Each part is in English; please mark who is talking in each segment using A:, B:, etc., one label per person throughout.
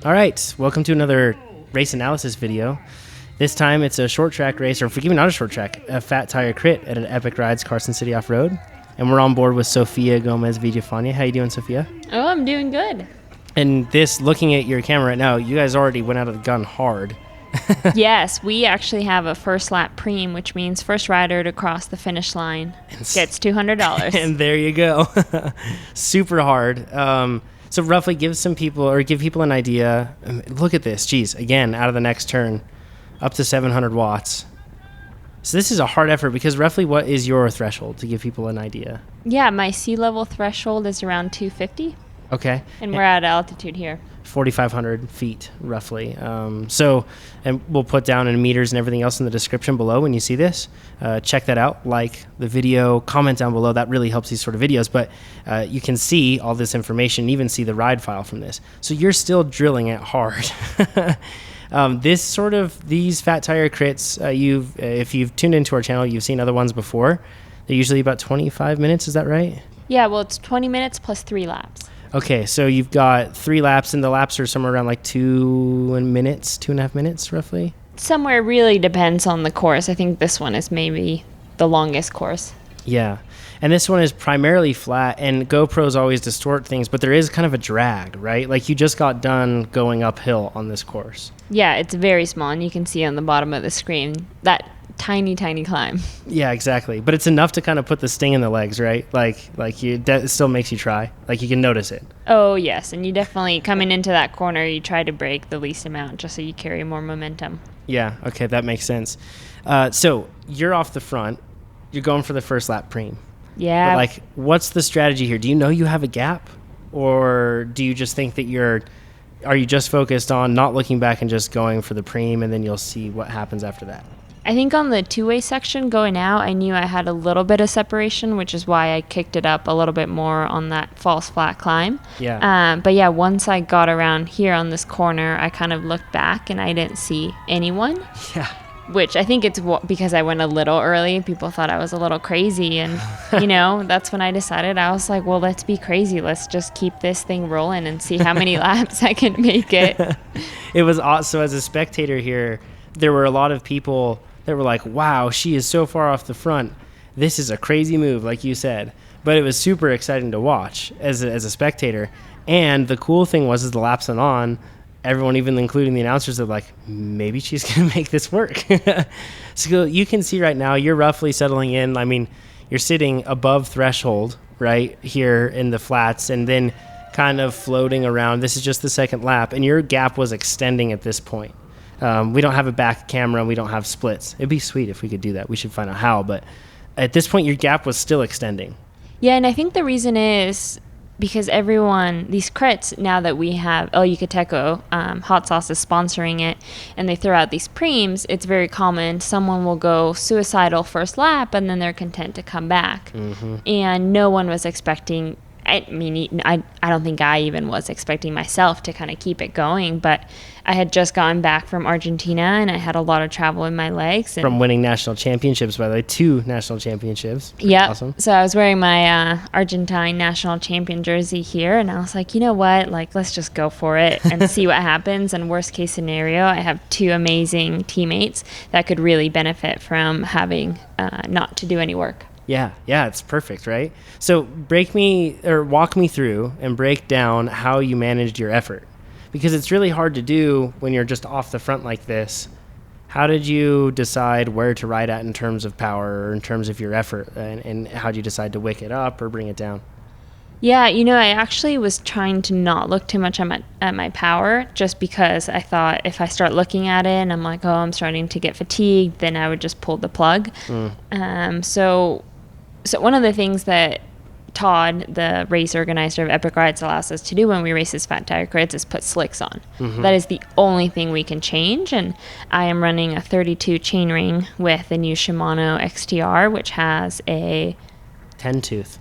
A: All right, welcome to another race analysis video. This time it's a short track race, or forgive me, not a short track, a fat tire crit at an Epic Rides Carson City Off-Road. And we're on board with Sofía Gomez Villafañe. How you doing, Sofía?
B: Oh, I'm doing good.
A: And this, looking at your camera right now, you guys already went out of the gun hard.
B: Yes, we actually have a first lap preem, which means first rider to cross the finish line gets $200.
A: And there you go. Super hard. So roughly give people an idea. Look at this. Geez, again, out of the next turn, up to 700 watts. So this is a hard effort because roughly what is your threshold, to give people an idea?
B: Yeah, my sea level threshold is around 250.
A: Okay.
B: And we're at altitude here.
A: 4,500 feet, roughly. And we'll put down in meters and everything else in the description below when you see this. Check that out, like the video, comment down below. That really helps these sort of videos. But you can see all this information, even see the ride file from this. So you're still drilling it hard. These fat tire crits, if you've tuned into our channel, you've seen other ones before. They're usually about 25 minutes, is that right?
B: Yeah, well, it's 20 minutes plus 3 laps.
A: Okay, so you've got 3 laps, and the laps are somewhere around like 2.5 minutes, roughly?
B: Somewhere really depends on the course. I think this one is maybe the longest course.
A: Yeah, and this one is primarily flat, and GoPros always distort things, but there is kind of a drag, right? Like you just got done going uphill on this course.
B: Yeah, it's very small, and you can see on the bottom of the screen that tiny climb.
A: Yeah, exactly. But it's enough to kind of put the sting in the legs, right? It still makes you try. Like you can notice it.
B: Oh, yes. And you definitely, coming into that corner, you try to brake the least amount just so you carry more momentum.
A: Yeah, okay, that makes sense. So you're off the front. You're going for the first lap preem.
B: Yeah.
A: But what's the strategy here? Do you know you have a gap? Or do you just think that are you just focused on not looking back and just going for the preem, and then you'll see what happens after that?
B: I think on the two-way section going out, I knew I had a little bit of separation, which is why I kicked it up a little bit more on that false flat climb.
A: Yeah.
B: But yeah, once I got around here on this corner, I kind of looked back and I didn't see anyone.
A: Yeah.
B: Which I think it's because I went a little early. People thought I was a little crazy. And, that's when I decided. I was like, well, let's be crazy. Let's just keep this thing rolling and see how many laps I can make it.
A: It was awesome. So as a spectator here, there were a lot of people that were like, wow, she is so far off the front. This is a crazy move, like you said. But it was super exciting to watch as a spectator. And the cool thing was the laps went on, everyone, even including the announcers, are like, maybe she's going to make this work. So you can see right now, you're roughly settling in. I mean, you're sitting above threshold right here in the flats and then kind of floating around. This is just the second lap. And your gap was extending at this point. We don't have a back camera and we don't have splits. It'd be sweet if we could do that. We should find out how. But at this point, your gap was still extending.
B: Yeah, and I think the reason is because these crits, now that we have El Yucateco, Hot Sauce is sponsoring it, and they throw out these preems, it's very common. Someone will go suicidal first lap, and then they're content to come back. Mm-hmm. And no one was expecting... I don't think I even was expecting myself to kind of keep it going, but I had just gotten back from Argentina and I had a lot of travel in my legs.
A: From winning national championships, by the way, 2 national championships.
B: Yeah.
A: Awesome.
B: So I was wearing my Argentine national champion jersey here, and I was like, you know what? Let's just go for it and see what happens. And worst case scenario, I have 2 amazing teammates that could really benefit from having not to do any work.
A: Yeah, it's perfect, right? So walk me through and break down how you managed your effort, because it's really hard to do when you're just off the front like this. How did you decide where to ride at in terms of power or in terms of your effort, and how did you decide to wick it up or bring it down?
B: Yeah, I actually was trying to not look too much at my power, just because I thought if I start looking at it and I'm like, oh, I'm starting to get fatigued, then I would just pull the plug. So one of the things that Todd, the race organizer of Epic Rides, allows us to do when we race his fat tire crits is put slicks on. Mm-hmm. That is the only thing we can change, and I am running a 32 chainring with the new Shimano XTR, which has a
A: 10 tooth.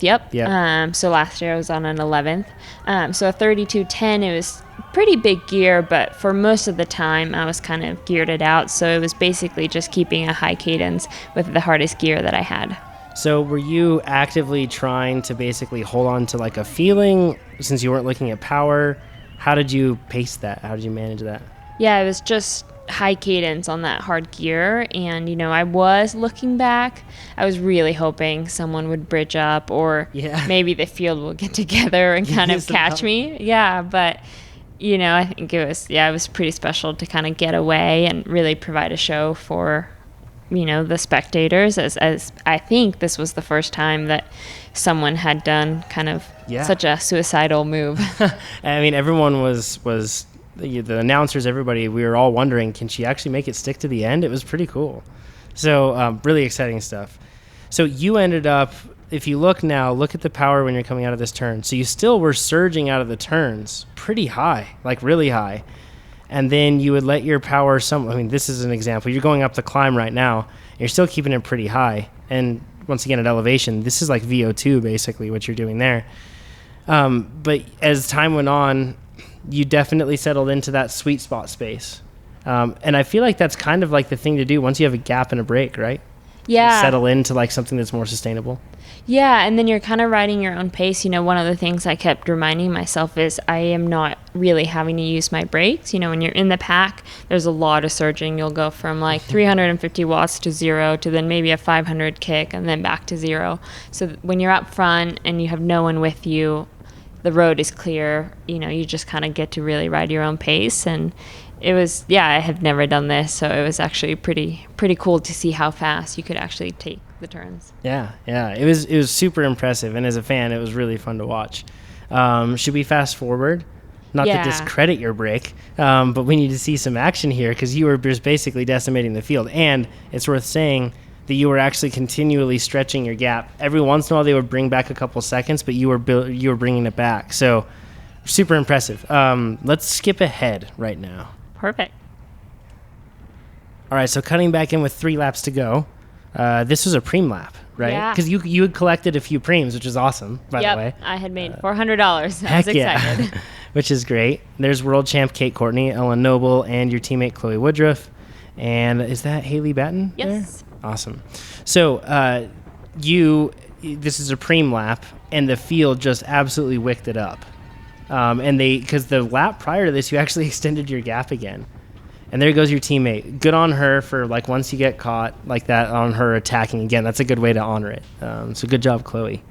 B: Yep. So last year I was on an 11th. So a 3210, it was pretty big gear, but for most of the time I was kind of geared it out. So it was basically just keeping a high cadence with the hardest gear that I had.
A: So were you actively trying to basically hold on to like a feeling since you weren't looking at power? How did you pace that? How did you manage that?
B: Yeah, it was just high cadence on that hard gear. And, I was looking back. I was really hoping someone would bridge up, or maybe the field will get together and kind of catch me. Yeah, but, I think it was pretty special to kind of get away and really provide a show for, the spectators, as I think this was the first time that someone had done kind of such a suicidal move.
A: I mean, everyone was the announcers, everybody, we were all wondering, can she actually make it stick to the end? It was pretty cool. So really exciting stuff. So you ended up, if you look at the power when you're coming out of this turn. So you still were surging out of the turns pretty high, like really high. And then you would let your power this is an example. You're going up the climb right now. You're still keeping it pretty high. And once again, at elevation, this is like VO2, basically, what you're doing there. But as time went on, you definitely settled into that sweet spot space. And I feel like that's kind of like the thing to do once you have a gap and a break, right?
B: Yeah.
A: Settle into like something that's more sustainable.
B: Yeah, and then you're kind of riding your own pace. One of the things I kept reminding myself is I am not really having to use my brakes. When you're in the pack, there's a lot of surging. You'll go from like 350 watts to 0 to then maybe a 500 kick and then back to 0. So when you're up front and you have no one with you, the road is clear. You just kind of get to really ride your own pace. And it was, I have never done this, so it was actually pretty cool to see how fast you could actually take the turns.
A: Yeah, it was super impressive, and as a fan, it was really fun to watch. Should we fast forward? Not to discredit your break, but we need to see some action here, because you were just basically decimating the field, and it's worth saying that you were actually continually stretching your gap. Every once in a while, they would bring back a couple seconds, but you were bringing it back. So super impressive. Let's skip ahead right now.
B: Perfect.
A: All right, so cutting back in with 3 laps to go. This was a preem lap, right?
B: Yeah.
A: Because you had collected a few preems, which is awesome, by the way.
B: Yep, I had made $400. I was excited.
A: Yeah. Which is great. There's world champ Kate Courtney, Ellen Noble, and your teammate Chloe Woodruff. And is that Haley Batten?
B: Yes.
A: There? Awesome. So this is a preem lap, and the field just absolutely wicked it up. Because the lap prior to this, you actually extended your gap again. And there goes your teammate. Good on her for, like, once you get caught like that, on her attacking again. That's a good way to honor it. So good job, Chloe.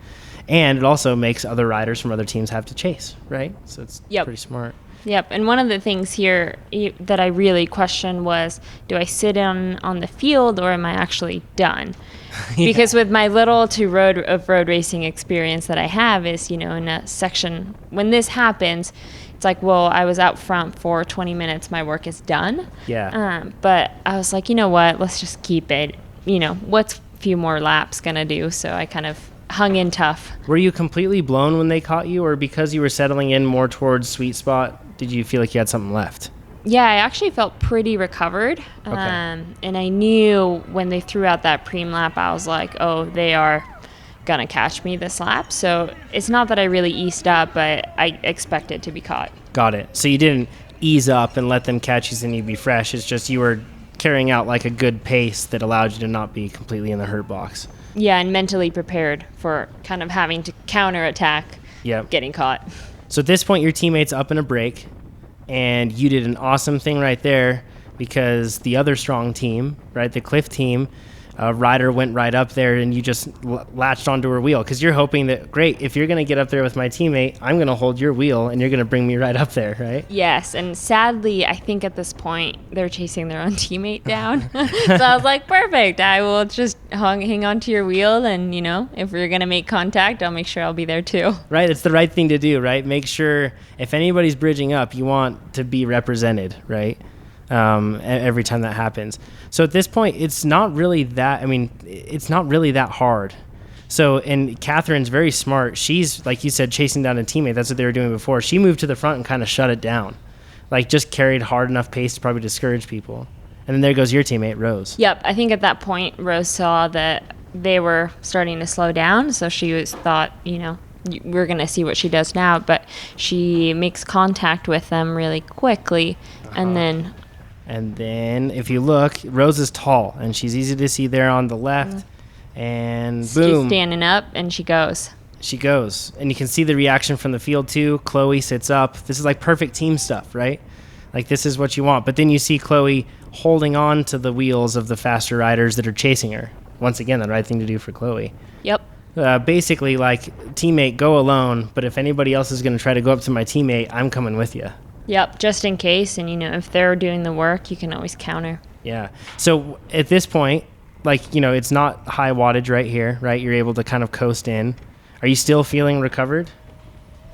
A: And it also makes other riders from other teams have to chase, right? So it's pretty smart.
B: Yep. And one of the things here that I really questioned was, do I sit on the field or am I actually done? Because with my little to road racing experience that I have is, in a section, when this happens, it's like, well, I was out front for 20 minutes. My work is done.
A: Yeah.
B: But I was like, you know what? Let's just keep it. What's a few more laps going to do? So I kind of hung in tough.
A: Were you completely blown when they caught you, or because you were settling in more towards sweet spot, did you feel like you had something left?
B: Yeah, I actually felt pretty recovered.
A: Okay.
B: And I knew when they threw out that preem lap, I was like, oh, they are going to catch me this lap. So it's not that I really eased up, but I expected to be caught.
A: Got it. So you didn't ease up and let them catch you so you'd be fresh. It's just you were carrying out like a good pace that allowed you to not be completely in the hurt box.
B: Yeah, and mentally prepared for kind of having to counterattack getting caught.
A: So at this point, your teammate's up in a break, and you did an awesome thing right there, because the other strong team, right, the Cliff team, rider went right up there, and you just latched onto her wheel, because you're hoping that, great, if you're going to get up there with my teammate, I'm going to hold your wheel, and you're going to bring me right up there, right?
B: Yes, and sadly, I think at this point, they're chasing their own teammate down. So I was like, perfect, I will just hang on to your wheel, and, if we're going to make contact, I'll make sure I'll be there too.
A: Right, it's the right thing to do, right? Make sure if anybody's bridging up, you want to be represented, right? Every time that happens. So at this point, it's not really that hard. So, and Catherine's very smart. She's, like you said, chasing down a teammate. That's what they were doing before. She moved to the front and kind of shut it down. Like, just carried hard enough pace to probably discourage people. And then there goes your teammate, Rose.
B: Yep, I think at that point, Rose saw that they were starting to slow down, so she thought, we're going to see what she does now. But she makes contact with them really quickly, and then...
A: And then, if you look, Rose is tall, and she's easy to see there on the left. And boom.
B: She's standing up, and she goes.
A: she goes. And you can see the reaction from the field too. Chloe sits up. This is like perfect team stuff, right? Like this is what you want. But then you see Chloe holding on to the wheels of the faster riders that are chasing her. Once again, the right thing to do for Chloe.
B: Yep.
A: Basically, like, teammate, go alone. But if anybody else is going to try to go up to my teammate, I'm coming with you.
B: Yep, just in case. And, you know, if they're doing the work, you can always counter.
A: Yeah. So at this point, like, you know, it's not high wattage right here, right? You're able to kind of coast in. Are you still feeling recovered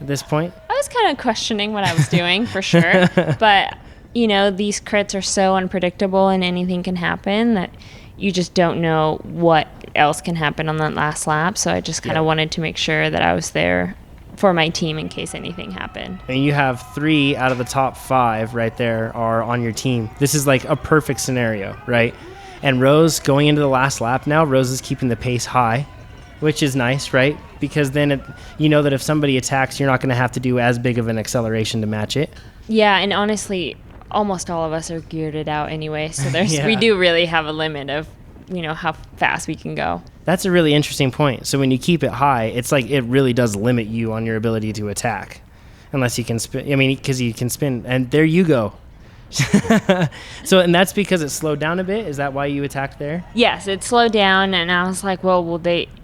A: at this point?
B: I was kind of questioning what I was doing for sure. But, you know, these crits are so unpredictable and anything can happen that you just don't know what else can happen on that last lap. So I just kind of wanted to make sure that I was there for my team in case anything happened.
A: And you have 3 out of the top 5 right there are on your team. This is like a perfect scenario, right? And Rose, going into the last lap now, Rose is keeping the pace high, which is nice, right? Because then you know that if somebody attacks, you're not going to have to do as big of an acceleration to match it.
B: Yeah, and honestly, almost all of us are geared it out anyway. So we do really have a limit of, you know, how fast we can go. That's
A: a really interesting point. So when you keep it high, it's like it really does limit you on your ability to attack. Unless you can spin. I mean, because you can spin. And there you go. So, and that's because it slowed down a bit? Is that why you attacked there?
B: Yes, it slowed down. And I was like, well,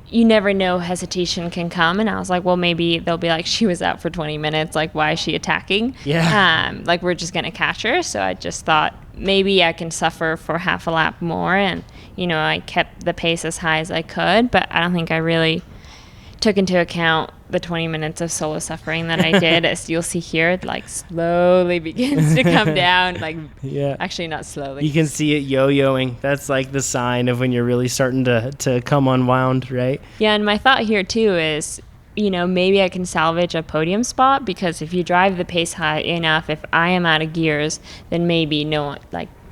B: you never know, hesitation can come. And I was like, well, maybe they'll be like, she was out for 20 minutes. Like, why is she attacking?
A: Yeah.
B: Like, we're just going to catch her. So I just thought maybe I can suffer for half a lap more. And, you know, I kept the pace as high as I could. But I don't think I really took into account the 20 minutes of solo suffering that I did. As you'll see here, it like slowly begins to come down. Like, actually not slowly.
A: You can see it yo-yoing. That's like the sign of when you're really starting to come unwound, right?
B: Yeah, and my thought here too is, you know, maybe I can salvage a podium spot, because if you drive the pace high enough, if I am out of gears, then maybe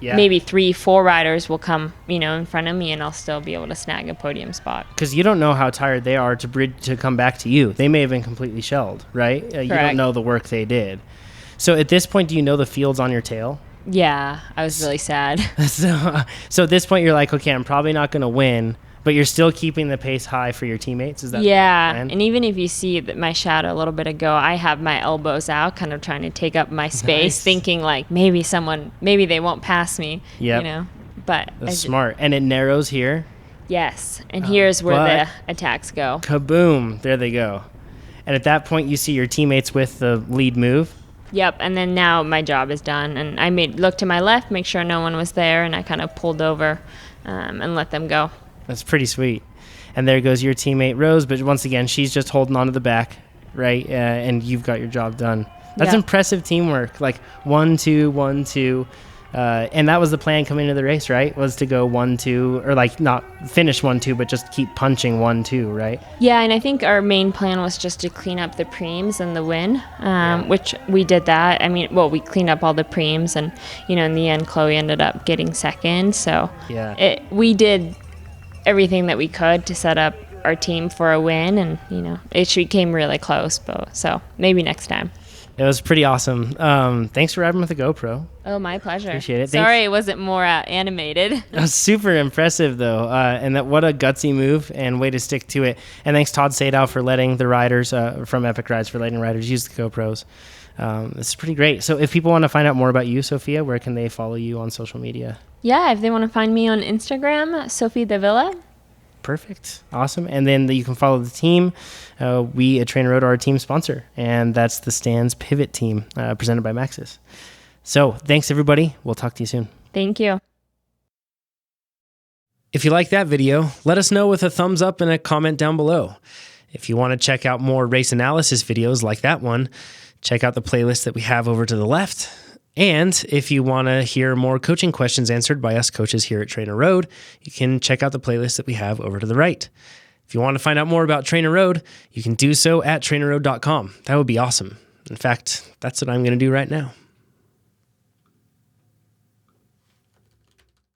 B: maybe 3-4 riders will come, you know, in front of me, and I'll still be able to snag a podium spot.
A: Because you don't know how tired they are to come back to you. They may have been completely shelled, right? You don't know the work they did. So at this point, do you know the field's on your tail?
B: Yeah, I was really sad.
A: So at this point, you're like, okay, I'm probably not going to win, but you're still keeping the pace high for your teammates? Is that the plan? And
B: even if you see that my shadow a little bit ago, I have my elbows out, kind of trying to take up my space, thinking like maybe they won't pass me, you know. But
A: that's smart. And it narrows here?
B: Yes, and here's where the attacks go.
A: Kaboom, there they go. And at that point, you see your teammates with the lead move?
B: Yep, and then now my job is done. And I look to my left, make sure no one was there, and I kind of pulled over and let them go.
A: That's pretty sweet. And there goes your teammate, Rose. But once again, she's just holding on to the back, right? And you've got your job done. That's impressive teamwork. Like 1-2, 1-2. And that was the plan coming into the race, right? Was to go 1-2, or like not finish 1-2, but just keep punching 1-2, right?
B: Yeah, and I think our main plan was just to clean up the preems and the win, which we did that. I mean, well, we cleaned up all the preems, and, you know, in the end, Chloe ended up getting second. So we did everything that we could to set up our team for a win, and, you know, it came really close, so maybe next time.
A: It was pretty awesome. Thanks for riding with the GoPro.
B: Oh, my pleasure.
A: Appreciate it.
B: Sorry it wasn't more animated.
A: It was super impressive, though, and what a gutsy move and way to stick to it. And thanks, Todd Sadow, for letting the riders from Epic Rides, for letting riders use the GoPros. This is pretty great. So if people want to find out more about you, Sofía, where can they follow you on social media?
B: Yeah, if they want to find me on Instagram, Sophie de Villa.
A: Perfect. Awesome. And then you can follow the team. We at TrainerRoad are our team sponsor, and that's the Stands Pivot team presented by Maxxis. So thanks, everybody. We'll talk to you soon.
B: Thank you.
A: If you like that video, let us know with a thumbs up and a comment down below. If you want to check out more race analysis videos like that one, check out the playlist that we have over to the left. And if you want to hear more coaching questions answered by us coaches here at TrainerRoad, you can check out the playlist that we have over to the right. If you want to find out more about TrainerRoad, you can do so at trainerroad.com. That would be awesome. In fact, that's what I'm going to do right now.